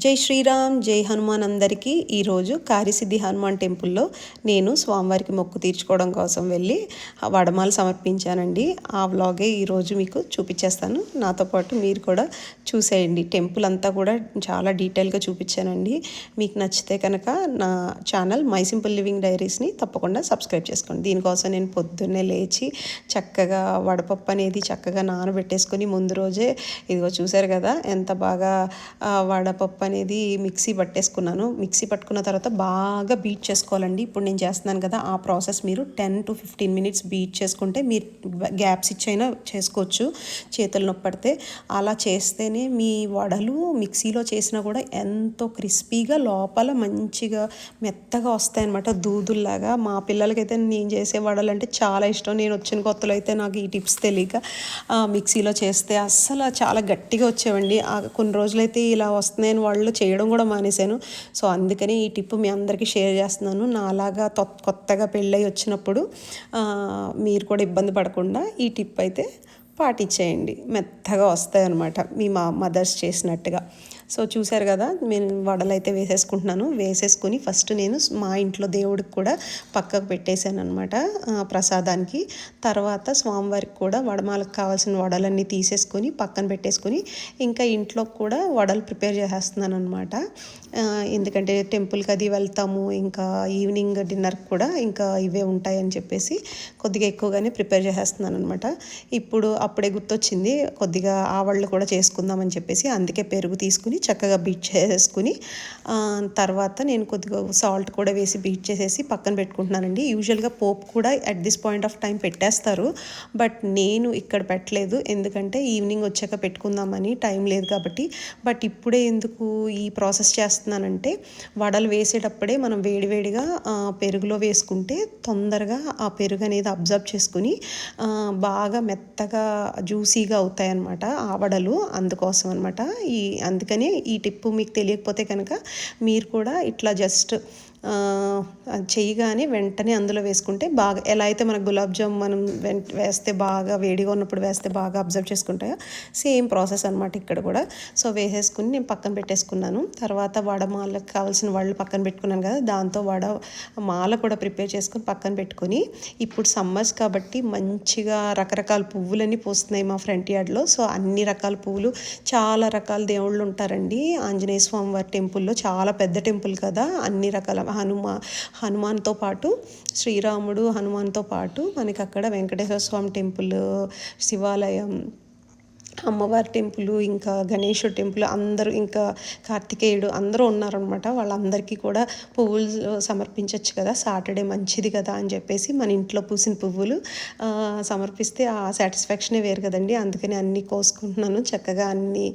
జై శ్రీరామ్, జై హనుమాన్. అందరికీ ఈరోజు కార్యసిద్ధి హనుమాన్ టెంపుల్లో నేను స్వామివారికి మొక్కు తీర్చుకోవడం కోసం వెళ్ళి వడమాలు సమర్పించానండి. ఆ వ్లాగే ఈరోజు మీకు చూపించేస్తాను. నాతో పాటు మీరు కూడా చూసేయండి. టెంపుల్ అంతా కూడా చాలా డీటెయిల్గా చూపించానండి. మీకు నచ్చితే కనుక నా ఛానల్ మై సింపుల్ లివింగ్ డైరీస్ని తప్పకుండా సబ్స్క్రైబ్ చేసుకోండి. దీనికోసం నేను పొద్దున్నే లేచి చక్కగా వడపప్పు అనేది చక్కగా నానబెట్టేసుకొని ముందు రోజే ఇదిగో చూసారు కదా ఎంత బాగా వడపప్పు అనేది మిక్సీ పట్టేసుకున్నాను. మిక్సీ పట్టుకున్న తర్వాత బాగా బీట్ చేసుకోవాలండి. ఇప్పుడు నేను చేస్తున్నాను కదా ఆ ప్రాసెస్ మీరు 10 to 15 minutes బీట్ చేసుకుంటే మీరు గ్యాప్స్ ఇచ్చైనా చేసుకోవచ్చు చేతులు నొప్పి పడితే. అలా చేస్తేనే మీ వడలు మిక్సీలో చేసినా కూడా ఎంతో క్రిస్పీగా లోపల మంచిగా మెత్తగా వస్తాయన్నమాట, దూదుల్లాగా. మా పిల్లలకైతే నేను చేసే వడలు అంటే చాలా ఇష్టం. నేను వచ్చిన కొత్తలో అయితే నాకు ఈ టిప్స్ తెలియక మిక్సీలో చేస్తే అస్సలు చాలా గట్టిగా వచ్చేవండి. కొన్ని రోజులైతే ఇలా వస్తున్నాయని వాళ్ళు చేయడం కూడా మానేశాను. సో అందుకని ఈ టిప్ మీ అందరికీ షేర్ చేస్తున్నాను. నాలాగా కొత్తగా పెళ్ళై వచ్చినప్పుడు మీరు కూడా ఇబ్బంది పడకుండా ఈ టిప్ అయితే పాటించేయండి. మెత్తగా వస్తాయన్నమాట మీ మదర్స్ చేసినట్టుగా. సో చూశారు కదా, నేను వడలు అయితే వేసేసుకుంటున్నాను. వేసేసుకుని ఫస్ట్ నేను మా ఇంట్లో దేవుడికి కూడా పక్కకు పెట్టేశాను అనమాట ప్రసాదానికి. తర్వాత స్వామివారికి కూడా వడమాలకు కావాల్సిన వడలన్నీ తీసేసుకొని పక్కన పెట్టేసుకొని ఇంకా ఇంట్లో కూడా వడలు ప్రిపేర్ చేసేస్తున్నాను అనమాట. ఎందుకంటే టెంపుల్కి అది వెళ్తాము, ఇంకా ఈవినింగ్ డిన్నర్కి కూడా ఇంకా ఇవే ఉంటాయని చెప్పేసి కొద్దిగా ఎక్కువగానే ప్రిపేర్ చేసేస్తున్నాను అనమాట. అప్పుడే గుర్తొచ్చింది కొద్దిగా ఆవళ్ళు కూడా చేసుకుందామని చెప్పేసి అందుకే పెరుగు తీసుకుని చక్కగా బీట్ చేసుకుని తర్వాత నేను కొద్దిగా సాల్ట్ కూడా వేసి బీట్ చేసేసి పక్కన పెట్టుకుంటున్నానండి. యూజువల్గా పోపు కూడా at this point of time పెట్టేస్తారు, బట్ నేను ఇక్కడ పెట్టలేదు. ఎందుకంటే ఈవినింగ్ వచ్చాక పెట్టుకుందామని, టైం లేదు కాబట్టి. బట్ ఇప్పుడే ఎందుకు ఈ ప్రాసెస్ చేస్తున్నానంటే వడలు వేసేటప్పుడే మనం వేడివేడిగా పెరుగులో వేసుకుంటే తొందరగా ఆ పెరుగు అనేది అబ్జర్వ్ చేసుకుని బాగా మెత్తగా జ్యూసీగా అవుతాయి అన్నమాట ఆ వడలు. అందుకోసం అనమాట. అందుకని ఈ టిప్ మీకు తెలియకపోతే కనుక మీరు కూడా ఇట్లా జస్ట్ చేయగానే వెంటనే అందులో వేసుకుంటే బాగా, ఎలా అయితే మనకు గులాబ్ జామ్ మనం వేస్తే బాగా వేడిగా ఉన్నప్పుడు వేస్తే బాగా అబ్జర్వ్ చేసుకుంటాయో సేమ్ ప్రాసెస్ అనమాట ఇక్కడ కూడా. సో వేసేసుకుని నేను పక్కన పెట్టేసుకున్నాను. తర్వాత వడమాలకు కావాల్సిన వడలు పక్కన పెట్టుకున్నాను కదా, దాంతో మాల కూడా ప్రిపేర్ చేసుకొని పక్కన పెట్టుకొని, ఇప్పుడు సమ్మర్స్ కాబట్టి మంచిగా రకరకాల పువ్వులన్నీ పూస్తున్నాయి మా ఫ్రంట్ యార్డ్లో. సో అన్ని రకాల పువ్వులు, చాలా రకాల దేవుళ్ళు ఉంటారండి ఆంజనేయ స్వామి వారి టెంపుల్లో. చాలా పెద్ద టెంపుల్ కదా, అన్ని రకాల హనుమాన్తో పాటు శ్రీరాముడు, హనుమాన్తో పాటు మనకి అక్కడ వెంకటేశ్వర స్వామి టెంపుల్, శివాలయం, అమ్మవారి టెంపుల్, ఇంకా గణేశుడు టెంపుల్, అందరూ ఇంకా కార్తికేయుడు అందరూ ఉన్నారనమాట. వాళ్ళందరికీ కూడా పువ్వులు సమర్పించవచ్చు కదా, సాటర్డే మంచిది కదా అని చెప్పేసి మన ఇంట్లో పూసిన పువ్వులు సమర్పిస్తే ఆ సాటిస్ఫాక్షనే వేరు కదండి. అందుకని అన్నీ కోసుకుంటున్నాను. చక్కగా అన్ని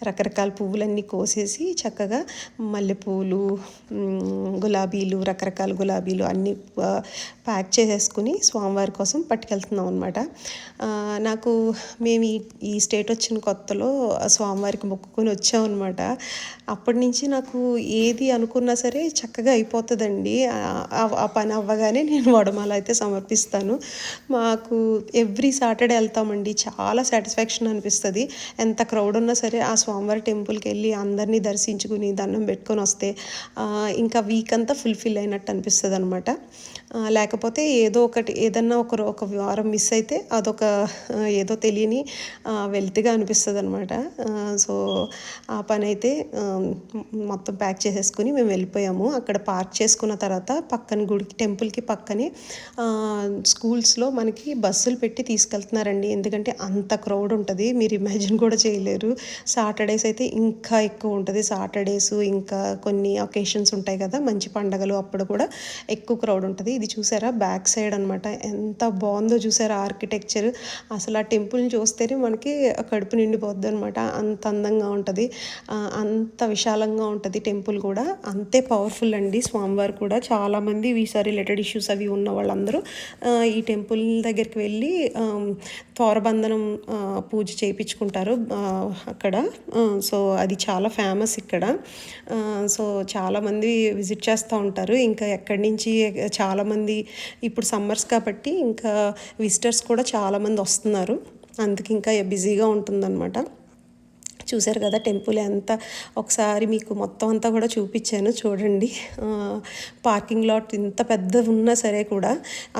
రకరకాల పువ్వులన్నీ కోసేసి చక్కగా మల్లెపూలు, గులాబీలు, రకరకాల గులాబీలు అన్నీ ప్యాక్ చేసేసుకుని స్వామివారి కోసం పట్టుకెళ్తున్నాం అనమాట. మేము ఈ స్టేట్ వచ్చిన కొత్తలో స్వామివారికి మొక్కుకొని వచ్చామన్నమాట. అప్పటి నుంచి నాకు ఏది అనుకున్నా సరే చక్కగా అయిపోతుందండి. ఆ పని అవ్వగానే నేను వడమాల అయితే సమర్పిస్తాను. మాకు ఎవ్రీ సాటర్డే వెళ్తామండి. చాలా సాటిస్ఫాక్షన్ అనిపిస్తుంది. ఎంత క్రౌడ్ ఉన్నా సరే ఆ స్వామివారి టెంపుల్కి వెళ్ళి అందరినీ దర్శించుకుని దండం పెట్టుకొని వస్తే ఇంకా వీక్ అంతా ఫుల్ఫిల్ అయినట్టు అనిపిస్తుంది అనమాట. లేకపోతే ఏదన్నా ఒక వారం మిస్ అయితే అదొక ఏదో తెలియని వెల్తిగా అనిపిస్తుంది అనమాట. సో ఆ పని అయితే మొత్తం ప్యాక్ చేసేసుకుని మేము వెళ్ళిపోయాము. అక్కడ పార్క్ చేసుకున్న తర్వాత పక్కన గుడికి, టెంపుల్కి పక్కనే స్కూల్స్లో మనకి బస్సులు పెట్టి తీసుకెళ్తున్నారండి. ఎందుకంటే అంత క్రౌడ్ ఉంటుంది, మీరు ఇమాజిన్ కూడా చేయలేరు. సాటర్డేస్ అయితే ఇంకా ఎక్కువ ఉంటుంది. సాటర్డేస్ ఇంకా కొన్ని ఒకేషన్స్ ఉంటాయి కదా, మంచి పండగలు, అప్పుడు కూడా ఎక్కువ క్రౌడ్ ఉంటుంది. ఇది చూసారా బ్యాక్ సైడ్ అనమాట, ఎంత బాగుందో చూసారా ఆర్కిటెక్చర్. అసలు ఆ టెంపుల్ని చూస్తేనే మనకి కడుపు నిండిపోద్ది అనమాట. అంత అందంగా ఉంటుంది, అంత విశాలంగా ఉంటుంది టెంపుల్ కూడా. అంతే పవర్ఫుల్ అండి స్వామివారు కూడా. చాలామంది వీసా రిలేటెడ్ ఇష్యూస్ అవి ఉన్న వాళ్ళందరూ ఈ టెంపుల్ దగ్గరికి వెళ్ళి తోరబంధనం పూజ చేయించుకుంటారు అక్కడ. సో అది చాలా ఫేమస్ ఇక్కడ. సో చాలామంది విజిట్ చేస్తూ ఉంటారు. ఇంకా ఎక్కడి నుంచి చాలామంది, ఇప్పుడు సమ్మర్స్ కాబట్టి ఇంకా విజిటర్స్ కూడా చాలామంది వస్తున్నారు. అందుకే ఇంకా బిజీగా ఉంటుందన్నమాట. చూసారు కదా టెంపుల్ ఎంత ఒకసారి మీకు మొత్తం అంతా కూడా చూపించాను చూడండి. పార్కింగ్ లాట్ ఇంత పెద్దది ఉన్నా సరే కూడా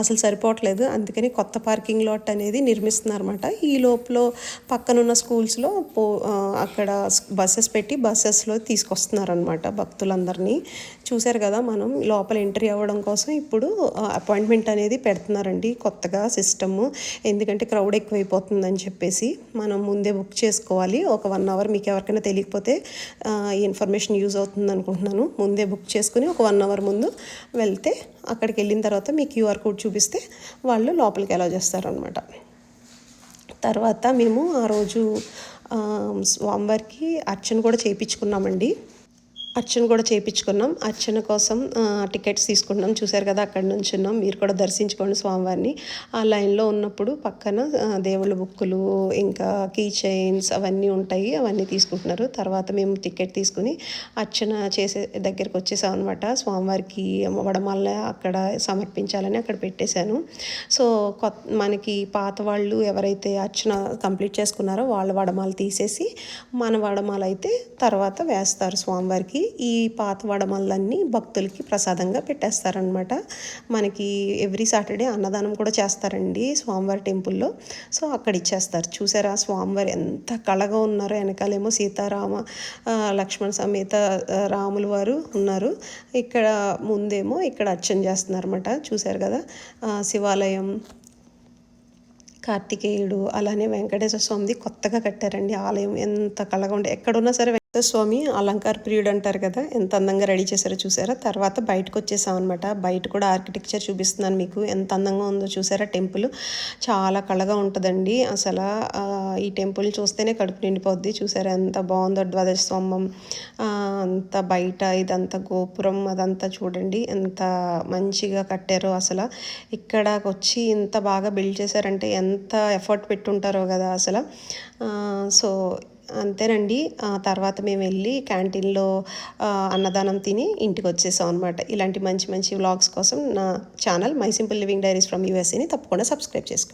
అసలు సరిపోవట్లేదు. అందుకని కొత్త పార్కింగ్ లాట్ అనేది నిర్మిస్తున్నారన్నమాట. ఈ లోపల పక్కనున్న స్కూల్స్లో అక్కడ బస్సెస్ పెట్టి బస్సెస్లో తీసుకొస్తున్నారనమాట భక్తులందరినీ. చూసారు కదా, మనం లోపల ఎంట్రీ అవ్వడం కోసం ఇప్పుడు అపాయింట్మెంట్ అనేది పెడుతున్నారండి కొత్తగా సిస్టము. ఎందుకంటే క్రౌడ్ ఎక్కువైపోతుందని చెప్పేసి మనం ముందే బుక్ చేసుకోవాలి. ఒక 1 అవర్, మీకు ఎవరికైనా తెలియకపోతే ఈ ఇన్ఫర్మేషన్ యూజ్ అవుతుంది అనుకుంటున్నాను. ముందే బుక్ చేసుకుని ఒక 1 అవర్ ముందు వెళ్తే అక్కడికి వెళ్ళిన తర్వాత మీ క్యూఆర్ కోడ్ చూపిస్తే వాళ్ళు లోపలికి అలౌ చేస్తారనమాట. తర్వాత మేము ఆ రోజు స్వామివారికి అర్చన కూడా చేయించుకున్నామండి. అర్చన కోసం టికెట్స్ తీసుకున్నాం. చూసారు కదా, అక్కడ నుంచి ఉన్నాం. మీరు కూడా దర్శించుకోండి స్వామివారిని. ఆ లైన్లో ఉన్నప్పుడు పక్కన దేవుళ్ళ బుక్కులు ఇంకా కీ చైన్స్ అవన్నీ ఉంటాయి, అవన్నీ తీసుకుంటున్నారు. తర్వాత మేము టికెట్ తీసుకుని అర్చన చేసే దగ్గరికి వచ్చేసాం అనమాట. స్వామివారికి వడమాల అక్కడ సమర్పించాలని అక్కడ పెట్టేశాను. సో మనకి పాత వాళ్ళు ఎవరైతే అర్చన కంప్లీట్ చేసుకున్నారో వాళ్ళ వడమాల తీసేసి మన వడమాల అయితే తర్వాత వేస్తారు స్వామివారికి. ఈ పాత వడమాలన్నీ భక్తులకి ప్రసాదంగా పెట్టేస్తారనమాట. మనకి ఎవ్రీ సాటర్డే అన్నదానం కూడా చేస్తారండి స్వామివారి టెంపుల్లో. సో అక్కడ ఇచ్చేస్తారు. చూసారా స్వామివారి ఎంత కళగా ఉన్నారో. వెనకాలేమో సీతారామ లక్ష్మణ సమేత రాముల వారు ఉన్నారు. ఇక్కడ ముందేమో ఇక్కడ అర్చన చేస్తున్నారన్నమాట. చూసారు కదా, శివాలయం, కార్తికేయుడు, అలానే వెంకటేశ్వర స్వామిది కొత్తగా కట్టారండి ఆలయం. ఎంత కళగా ఉండే, ఎక్కడున్నా సరే స్వామి అలంకార ప్రియుడు అంటారు కదా, ఎంత అందంగా రెడీ చేశారో చూసారా. తర్వాత బయటకు వచ్చేసాం అనమాట. బయట కూడా ఆర్కిటెక్చర్ చూపిస్తున్నాను మీకు, ఎంత అందంగా ఉందో చూసారా. టెంపుల్ చాలా కళగా ఉంటుందండి. అసలు ఈ టెంపుల్ చూస్తేనే కడుపు నిండిపోద్ది. చూసారా ఎంత బాగుందో. ద్వాదశ స్తంభం అంత బయట ఇదంతా గోపురం అదంతా చూడండి ఎంత మంచిగా కట్టారో. అసలు ఇక్కడికి వచ్చి ఇంత బాగా బిల్డ్ చేశారంటే ఎంత ఎఫర్ట్ పెట్టుంటారో కదా అసలు. సో అంతేనండి. తర్వాత మేము వెళ్ళి క్యాంటీన్లో అన్నదానం తిని ఇంటికి వచ్చేసాం అనమాట. ఇలాంటి మంచి మంచి వ్లాగ్స్ కోసం నా channel my simple living diaries from యూఎస్ఏని తప్పకుండా సబ్స్క్రైబ్ చేసుకోండి.